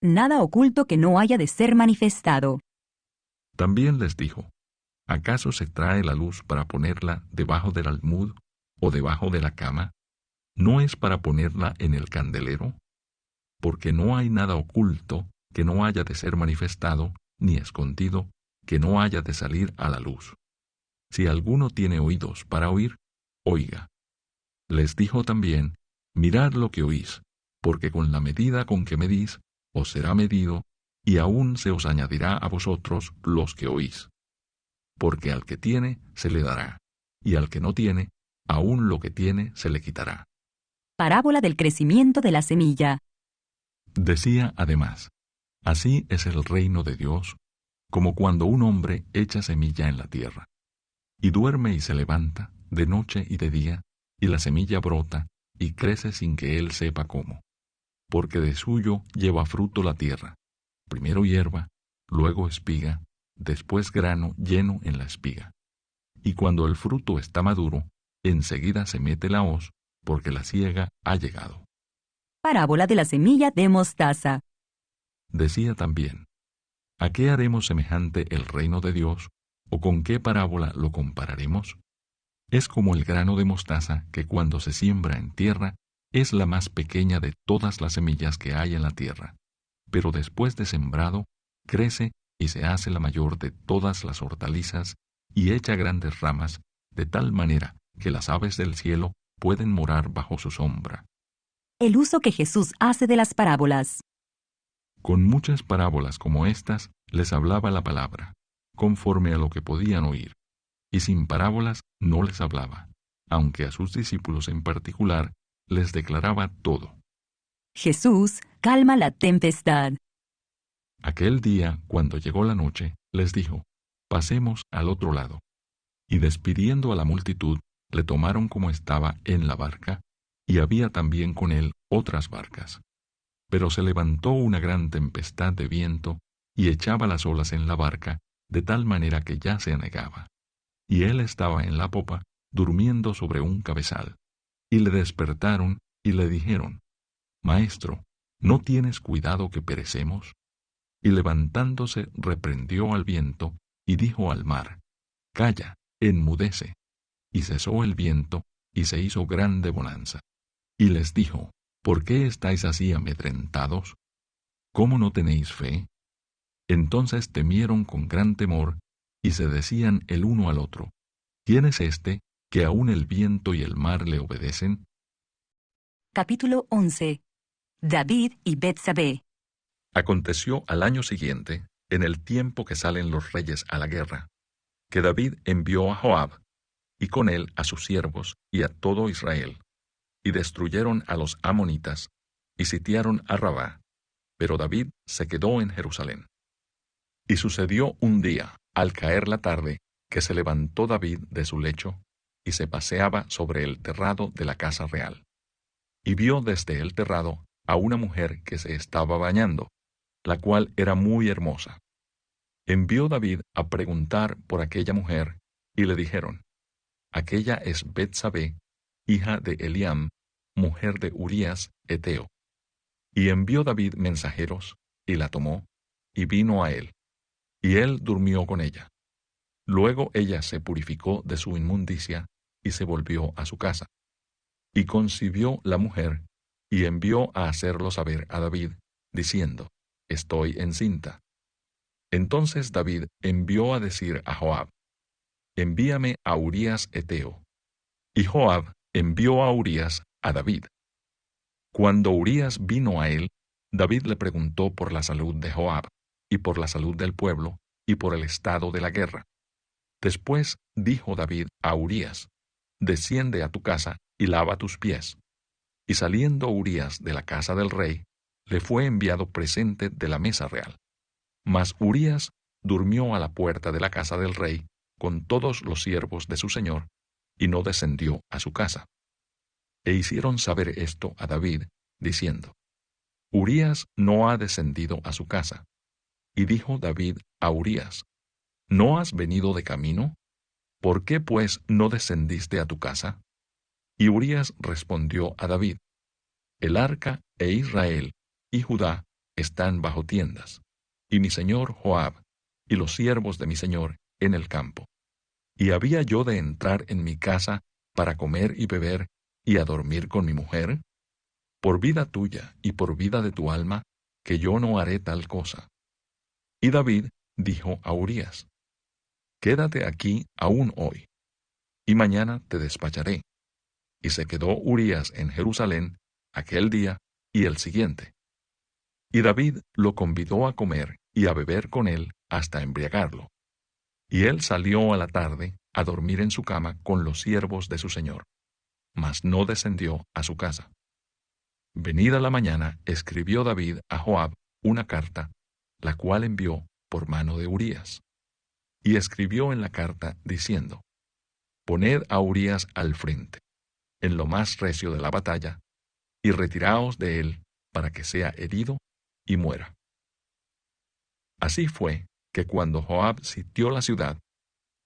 Nada oculto que no haya de ser manifestado. También les dijo, ¿acaso se trae la luz para ponerla debajo del almud o debajo de la cama? ¿No es para ponerla en el candelero? Porque no hay nada oculto que no haya de ser manifestado, ni escondido que no haya de salir a la luz. Si alguno tiene oídos para oír, oiga. Les dijo también, mirad lo que oís, porque con la medida con que medís, os será medido, y aún se os añadirá a vosotros los que oís. Porque al que tiene, se le dará, y al que no tiene, aún lo que tiene se le quitará. Parábola del crecimiento de la semilla. Decía además, así es el reino de Dios, como cuando un hombre echa semilla en la tierra, y duerme y se levanta, de noche y de día, y la semilla brota, y crece sin que él sepa cómo. Porque de suyo lleva fruto la tierra, primero hierba, luego espiga, después grano lleno en la espiga. Y cuando el fruto está maduro, enseguida se mete la hoz, porque la siega ha llegado. Parábola de la semilla de mostaza. Decía también, ¿a qué haremos semejante el reino de Dios, o con qué parábola lo compararemos? Es como el grano de mostaza que cuando se siembra en tierra, es la más pequeña de todas las semillas que hay en la tierra, pero después de sembrado, crece y se hace la mayor de todas las hortalizas y echa grandes ramas, de tal manera que las aves del cielo pueden morar bajo su sombra. El uso que Jesús hace de las parábolas. Con muchas parábolas como estas les hablaba la palabra, conforme a lo que podían oír, y sin parábolas no les hablaba, aunque a sus discípulos en particular les declaraba todo. Jesús calma la tempestad. Aquel día, cuando llegó la noche, les dijo, pasemos al otro lado. Y despidiendo a la multitud, le tomaron como estaba en la barca, y había también con él otras barcas. Pero se levantó una gran tempestad de viento, y echaba las olas en la barca, de tal manera que ya se anegaba. Y él estaba en la popa, durmiendo sobre un cabezal. Y le despertaron, y le dijeron, Maestro, ¿no tienes cuidado que perecemos? Y levantándose reprendió al viento, y dijo al mar, Calla, enmudece. Y cesó el viento, y se hizo grande bonanza. Y les dijo, ¿por qué estáis así amedrentados? ¿Cómo no tenéis fe? Entonces temieron con gran temor, y se decían el uno al otro, ¿quién es este, que aun el viento y el mar le obedecen? Capítulo 11. David y Betsabé. Aconteció al año siguiente, en el tiempo que salen los reyes a la guerra, que David envió a Joab, y con él a sus siervos y a todo Israel, y destruyeron a los amonitas, y sitiaron a Rabá, pero David se quedó en Jerusalén. Y sucedió un día, al caer la tarde, que se levantó David de su lecho, y se paseaba sobre el terrado de la casa real. Y vio desde el terrado a una mujer que se estaba bañando, la cual era muy hermosa. Envió David a preguntar por aquella mujer, y le dijeron, aquella es Betsabé, hija de Eliam, mujer de Urías, heteo. Y envió David mensajeros, y la tomó, y vino a él. Y él durmió con ella. Luego ella se purificó de su inmundicia, y se volvió a su casa. Y concibió la mujer, y envió a hacerlo saber a David, diciendo, Estoy encinta. Entonces David envió a decir a Joab, Envíame a Urías heteo. Y Joab envió a Urías a David. Cuando Urías vino a él, David le preguntó por la salud de Joab, y por la salud del pueblo, y por el estado de la guerra. Después dijo David a Urías, Desciende a tu casa y lava tus pies. Y saliendo Urías de la casa del rey, le fue enviado presente de la mesa real. Mas Urías durmió a la puerta de la casa del rey, con todos los siervos de su señor, y no descendió a su casa. E hicieron saber esto a David, diciendo, Urías no ha descendido a su casa. Y dijo David a Urías, ¿no has venido de camino? ¿Por qué pues no descendiste a tu casa? Y Urías respondió a David, El arca e Israel y Judá están bajo tiendas, y mi señor Joab, y los siervos de mi señor en el campo. ¿Y había yo de entrar en mi casa para comer y beber, y a dormir con mi mujer? Por vida tuya y por vida de tu alma, que yo no haré tal cosa. Y David dijo a Urías: Quédate aquí aún hoy, y mañana te despacharé. Y se quedó Urías en Jerusalén aquel día y el siguiente. Y David lo convidó a comer y a beber con él hasta embriagarlo. Y él salió a la tarde a dormir en su cama con los siervos de su señor, mas no descendió a su casa. Venida la mañana, escribió David a Joab una carta, la cual envió por mano de Urías. Y escribió en la carta diciendo: Poned a Urías al frente, en lo más recio de la batalla, y retiraos de él para que sea herido y muera. Así fue que cuando Joab sitió la ciudad,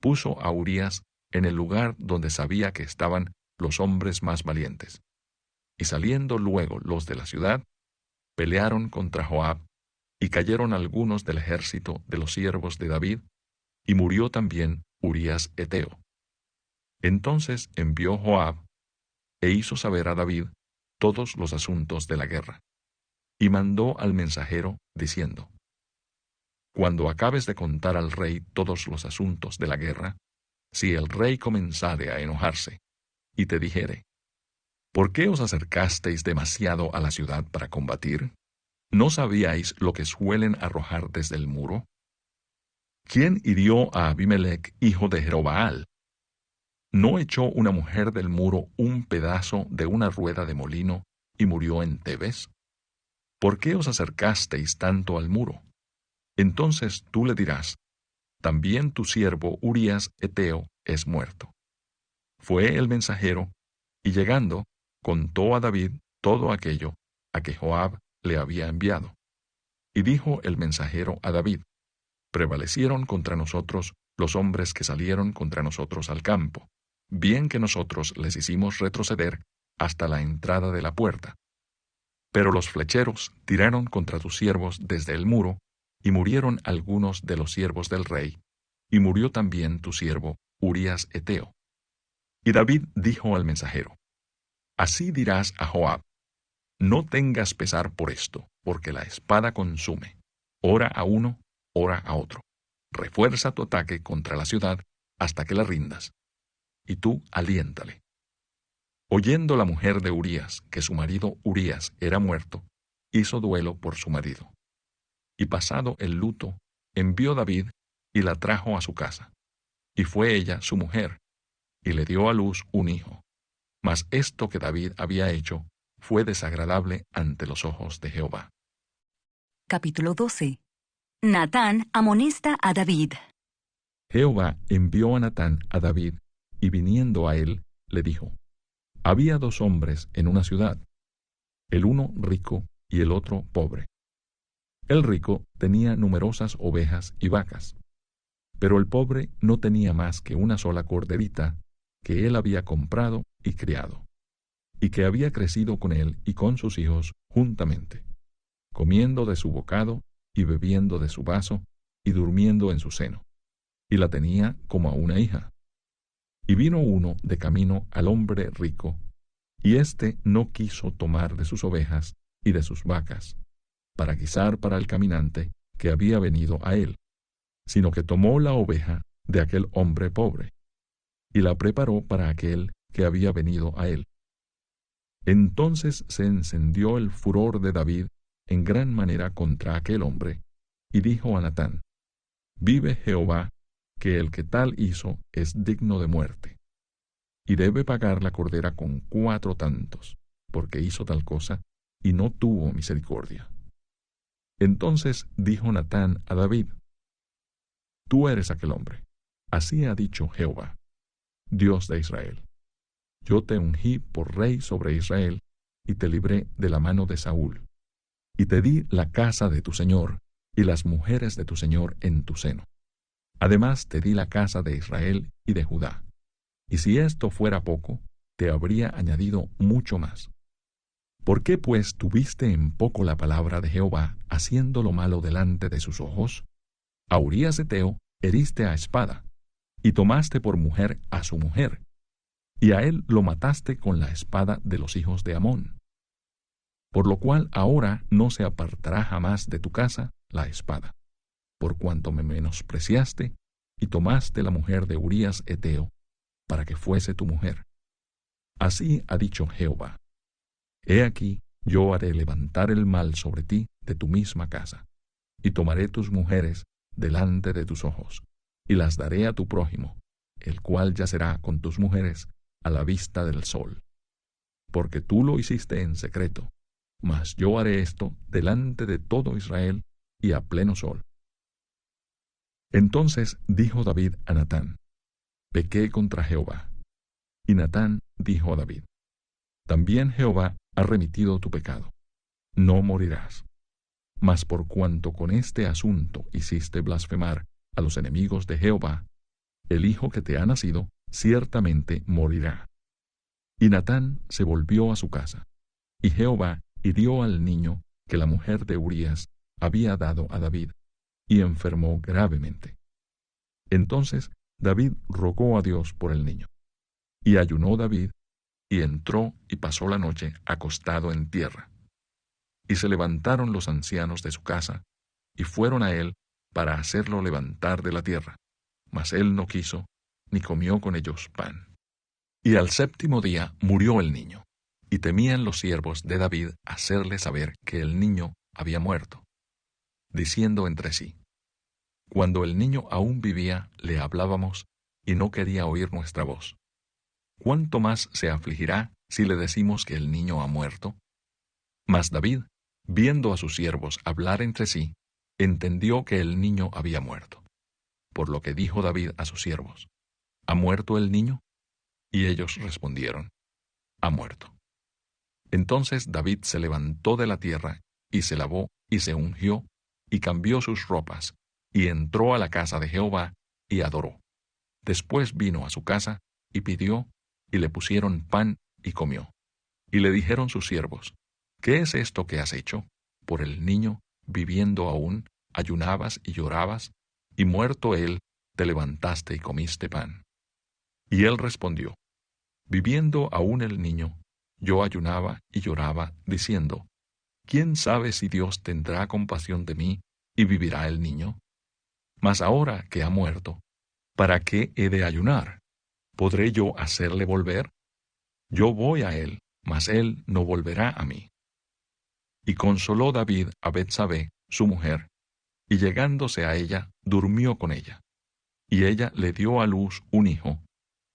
puso a Urías en el lugar donde sabía que estaban los hombres más valientes. Y saliendo luego los de la ciudad, pelearon contra Joab, y cayeron algunos del ejército de los siervos de David, y murió también Urías heteo. Entonces envió Joab, e hizo saber a David todos los asuntos de la guerra, y mandó al mensajero, diciendo: Cuando acabes de contar al rey todos los asuntos de la guerra, si el rey comenzare a enojarse, y te dijere: ¿Por qué os acercasteis demasiado a la ciudad para combatir? ¿No sabíais lo que suelen arrojar desde el muro? ¿Quién hirió a Abimelech, hijo de Jerobaal? ¿No echó una mujer del muro un pedazo de una rueda de molino y murió en Tebes? ¿Por qué os acercasteis tanto al muro? Entonces tú le dirás: También tu siervo Urías heteo es muerto. Fue el mensajero, y llegando, contó a David todo aquello a que Joab le había enviado. Y dijo el mensajero a David: Prevalecieron contra nosotros los hombres que salieron contra nosotros al campo, bien que nosotros les hicimos retroceder hasta la entrada de la puerta. Pero los flecheros tiraron contra tus siervos desde el muro, y murieron algunos de los siervos del rey, y murió también tu siervo Urías heteo. Y David dijo al mensajero: Así dirás a Joab: No tengas pesar por esto, porque la espada consume, ora a uno, ora a otro. Refuerza tu ataque contra la ciudad hasta que la rindas, y tú aliéntale. Oyendo la mujer de Urías que su marido Urías era muerto, hizo duelo por su marido. Y pasado el luto, envió David y la trajo a su casa. Y fue ella su mujer, y le dio a luz un hijo. Mas esto que David había hecho fue desagradable ante los ojos de Jehová. Capítulo 12. Natán amonesta a David. Jehová envió a Natán a David, y viniendo a él, le dijo: Había dos hombres en una ciudad, el uno rico y el otro pobre. El rico tenía numerosas ovejas y vacas, pero el pobre no tenía más que una sola corderita que él había comprado y criado, y que había crecido con él y con sus hijos juntamente, comiendo de su bocado y bebiendo de su vaso y durmiendo en su seno, y la tenía como a una hija. Y vino uno de camino al hombre rico, y éste no quiso tomar de sus ovejas y de sus vacas, para guisar para el caminante que había venido a él, sino que tomó la oveja de aquel hombre pobre, y la preparó para aquel que había venido a él. Entonces se encendió el furor de David en gran manera contra aquel hombre, y dijo a Natán: Vive Jehová, que el que tal hizo es digno de muerte, y debe pagar la cordera con 4 tantos, porque hizo tal cosa, y no tuvo misericordia. Entonces dijo Natán a David: Tú eres aquel hombre. Así ha dicho Jehová, Dios de Israel: Yo te ungí por rey sobre Israel, y te libré de la mano de Saúl, y te di la casa de tu señor, y las mujeres de tu señor en tu seno. Además te di la casa de Israel y de Judá, y si esto fuera poco, te habría añadido mucho más. ¿Por qué pues tuviste en poco la palabra de Jehová, haciendo lo malo delante de sus ojos? A Urías heteo heriste a espada, y tomaste por mujer a su mujer, y a él lo mataste con la espada de los hijos de Amón. Por lo cual ahora no se apartará jamás de tu casa la espada, por cuanto me menospreciaste, y tomaste la mujer de Urías heteo, para que fuese tu mujer. Así ha dicho Jehová: He aquí, yo haré levantar el mal sobre ti de tu misma casa, y tomaré tus mujeres delante de tus ojos, y las daré a tu prójimo, el cual yacerá con tus mujeres a la vista del sol. Porque tú lo hiciste en secreto, mas yo haré esto delante de todo Israel y a pleno sol. Entonces dijo David a Natán: Pequé contra Jehová. Y Natán dijo a David: También Jehová ha remitido tu pecado. No morirás. Mas por cuanto con este asunto hiciste blasfemar a los enemigos de Jehová, el hijo que te ha nacido ciertamente morirá. Y Natán se volvió a su casa, y Jehová hirió al niño que la mujer de Urías había dado a David, y enfermó gravemente. Entonces David rogó a Dios por el niño. Y ayunó David, y entró y pasó la noche acostado en tierra. Y se levantaron los ancianos de su casa, y fueron a él para hacerlo levantar de la tierra. Mas él no quiso, ni comió con ellos pan. Y al séptimo día murió el niño, y temían los siervos de David hacerle saber que el niño había muerto, diciendo entre sí: Cuando el niño aún vivía, le hablábamos, y no quería oír nuestra voz. ¿Cuánto más se afligirá si le decimos que el niño ha muerto? Mas David, viendo a sus siervos hablar entre sí, entendió que el niño había muerto. Por lo que dijo David a sus siervos: ¿Ha muerto el niño? Y ellos respondieron: Ha muerto. Entonces David se levantó de la tierra, y se lavó, y se ungió, y cambió sus ropas, y entró a la casa de Jehová, y adoró. Después vino a su casa, y pidió, y le pusieron pan, y comió. Y le dijeron sus siervos: ¿Qué es esto que has hecho? Por el niño, viviendo aún, ayunabas y llorabas, y muerto él, te levantaste y comiste pan. Y él respondió: Viviendo aún el niño, yo ayunaba y lloraba, diciendo: ¿Quién sabe si Dios tendrá compasión de mí, y vivirá el niño? Mas ahora que ha muerto, ¿para qué he de ayunar? ¿Podré yo hacerle volver? Yo voy a él, mas él no volverá a mí. Y consoló David a Betsabé, su mujer, y llegándose a ella, durmió con ella. Y ella le dio a luz un hijo,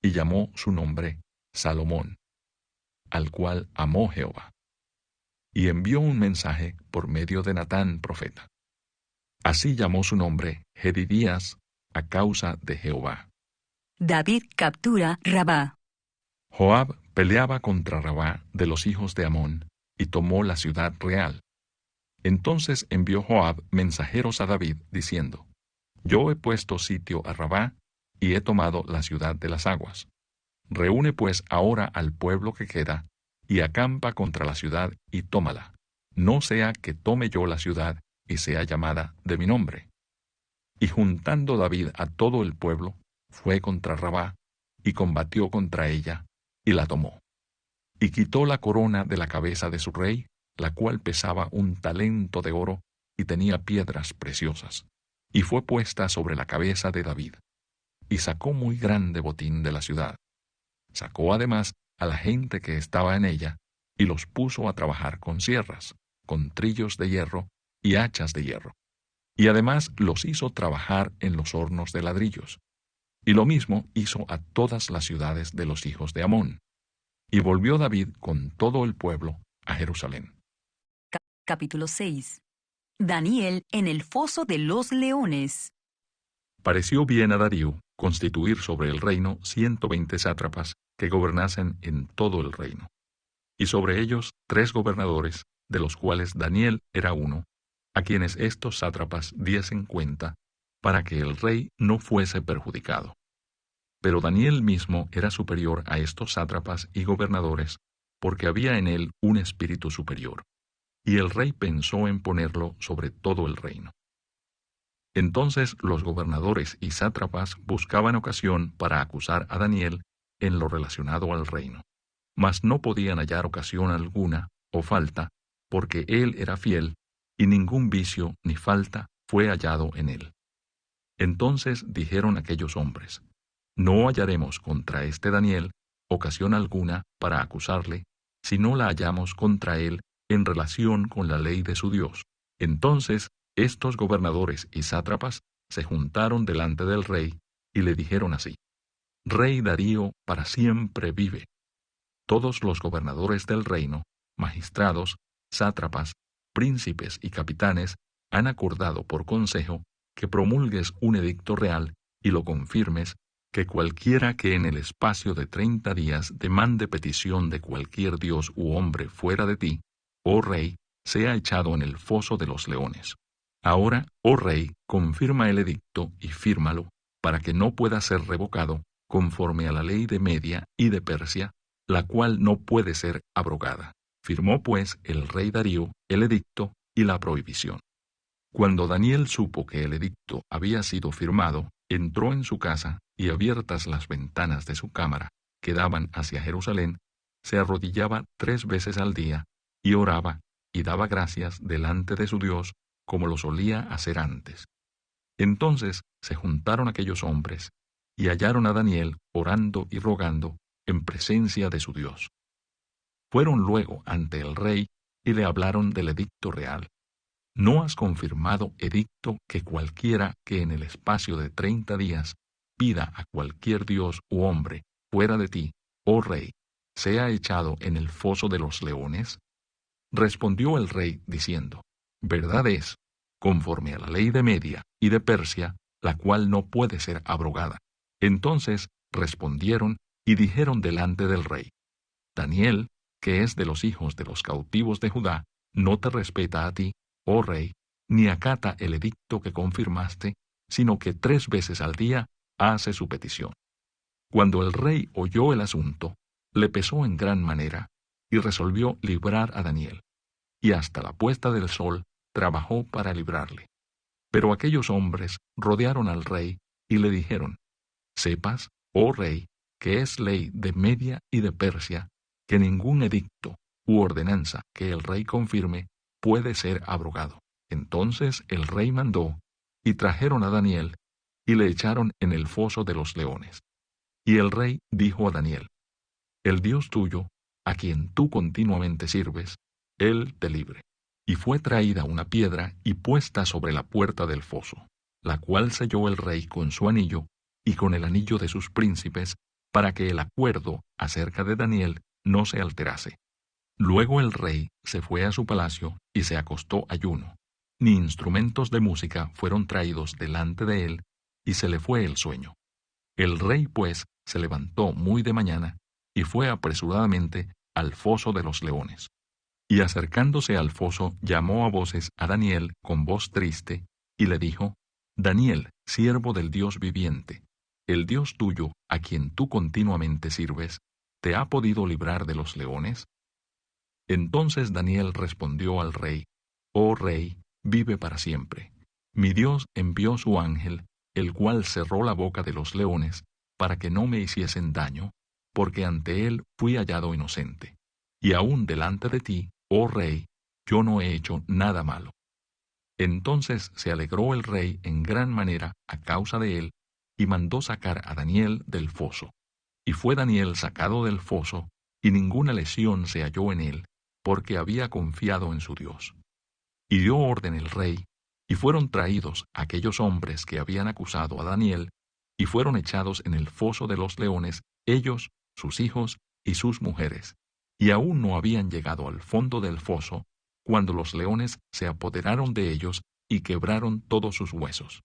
y llamó su nombre Salomón, al cual amó Jehová. Y envió un mensaje por medio de Natán profeta. Así llamó su nombre Jedidías, a causa de Jehová. David captura Rabá. Joab peleaba contra Rabá de los hijos de Amón, y tomó la ciudad real. Entonces envió Joab mensajeros a David, diciendo: Yo he puesto sitio a Rabá, y he tomado la ciudad de las aguas. Reúne pues ahora al pueblo que queda, y acampa contra la ciudad, y tómala. No sea que tome yo la ciudad, y sea llamada de mi nombre. Y juntando David a todo el pueblo, fue contra Rabá, y combatió contra ella, y la tomó. Y quitó la corona de la cabeza de su rey, la cual pesaba 1 talento de oro, y tenía piedras preciosas, y fue puesta sobre la cabeza de David. Y sacó muy grande botín de la ciudad. Sacó además a la gente que estaba en ella, y los puso a trabajar con sierras, con trillos de hierro y hachas de hierro. Y además los hizo trabajar en los hornos de ladrillos. Y lo mismo hizo a todas las ciudades de los hijos de Amón. Y volvió David con todo el pueblo a Jerusalén. Capítulo 6. Daniel en el foso de los leones. Pareció bien a Darío constituir sobre el reino 120 sátrapas que gobernasen en todo el reino, y sobre ellos 3 gobernadores, de los cuales Daniel era uno, a quienes estos sátrapas diesen cuenta, para que el rey no fuese perjudicado. Pero Daniel mismo era superior a estos sátrapas y gobernadores, porque había en él un espíritu superior. Y el rey pensó en ponerlo sobre todo el reino. Entonces los gobernadores y sátrapas buscaban ocasión para acusar a Daniel en lo relacionado al reino, mas no podían hallar ocasión alguna o falta, porque él era fiel, y ningún vicio ni falta fue hallado en él. Entonces dijeron aquellos hombres: No hallaremos contra este Daniel ocasión alguna para acusarle, si no la hallamos contra él en relación con la ley de su Dios. Entonces estos gobernadores y sátrapas se juntaron delante del rey y le dijeron así: Rey Darío para siempre vive. Todos los gobernadores del reino, magistrados, sátrapas, príncipes y capitanes han acordado por consejo que promulgues un edicto real y lo confirmes, que cualquiera que en el espacio de 30 días demande petición de cualquier dios u hombre fuera de ti, oh rey, sea echado en el foso de los leones. Ahora, oh rey, confirma el edicto y fírmalo, para que no pueda ser revocado, conforme a la ley de Media y de Persia, la cual no puede ser abrogada. Firmó pues el rey Darío el edicto y la prohibición. Cuando Daniel supo que el edicto había sido firmado, entró en su casa y, abiertas las ventanas de su cámara, que daban hacia Jerusalén, se arrodillaba 3 veces al día y oraba y daba gracias delante de su Dios, como lo solía hacer antes. Entonces se juntaron aquellos hombres y hallaron a Daniel orando y rogando en presencia de su Dios. Fueron luego ante el rey y le hablaron del edicto real. ¿No has confirmado edicto que cualquiera que en el espacio de 30 días pida a cualquier dios u hombre fuera de ti, oh rey, sea echado en el foso de los leones? Respondió el rey diciendo: Verdad es, conforme a la ley de Media y de Persia, la cual no puede ser abrogada. Entonces respondieron y dijeron delante del rey: Daniel, que es de los hijos de los cautivos de Judá, no te respeta a ti, oh rey, ni acata el edicto que confirmaste, sino que 3 veces al día hace su petición. Cuando el rey oyó el asunto, le pesó en gran manera, y resolvió librar a Daniel, y hasta la puesta del sol trabajó para librarle. Pero aquellos hombres rodearon al rey y le dijeron: Sepas, oh rey, que es ley de Media y de Persia, que ningún edicto u ordenanza que el rey confirme puede ser abrogado. Entonces el rey mandó, y trajeron a Daniel, y le echaron en el foso de los leones. Y el rey dijo a Daniel: El Dios tuyo, a quien tú continuamente sirves, él te libre. Y fue traída una piedra y puesta sobre la puerta del foso, la cual selló el rey con su anillo y con el anillo de sus príncipes, para que el acuerdo acerca de Daniel no se alterase. Luego el rey se fue a su palacio y se acostó ayuno. Ni instrumentos de música fueron traídos delante de él, y se le fue el sueño. El rey, pues, se levantó muy de mañana y fue apresuradamente al foso de los leones. Y acercándose al foso, llamó a voces a Daniel con voz triste, y le dijo: Daniel, siervo del Dios viviente, el Dios tuyo, a quien tú continuamente sirves, ¿te ha podido librar de los leones? Entonces Daniel respondió al rey: Oh rey, vive para siempre. Mi Dios envió su ángel, el cual cerró la boca de los leones, para que no me hiciesen daño, porque ante él fui hallado inocente. Y aún delante de ti, oh rey, yo no he hecho nada malo. Entonces se alegró el rey en gran manera a causa de él, y mandó sacar a Daniel del foso. Y fue Daniel sacado del foso, y ninguna lesión se halló en él, porque había confiado en su Dios. Y dio orden el rey, y fueron traídos aquellos hombres que habían acusado a Daniel, y fueron echados en el foso de los leones, ellos, sus hijos y sus mujeres. Y aún no habían llegado al fondo del foso, cuando los leones se apoderaron de ellos y quebraron todos sus huesos.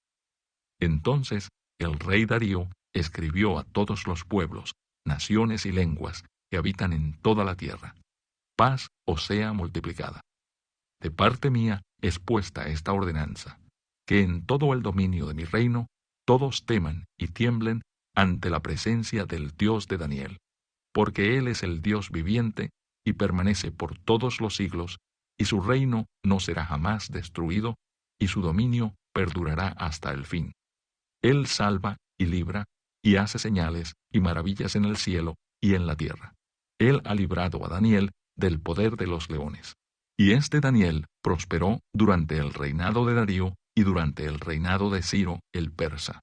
Entonces el rey Darío escribió a todos los pueblos, naciones y lenguas que habitan en toda la tierra: Paz os sea multiplicada. De parte mía es puesta esta ordenanza, que en todo el dominio de mi reino todos teman y tiemblen ante la presencia del Dios de Daniel, porque Él es el Dios viviente y permanece por todos los siglos, y su reino no será jamás destruido, y su dominio perdurará hasta el fin. Él salva y libra, y hace señales y maravillas en el cielo y en la tierra. Él ha librado a Daniel del poder de los leones. Y este Daniel prosperó durante el reinado de Darío y durante el reinado de Ciro el persa.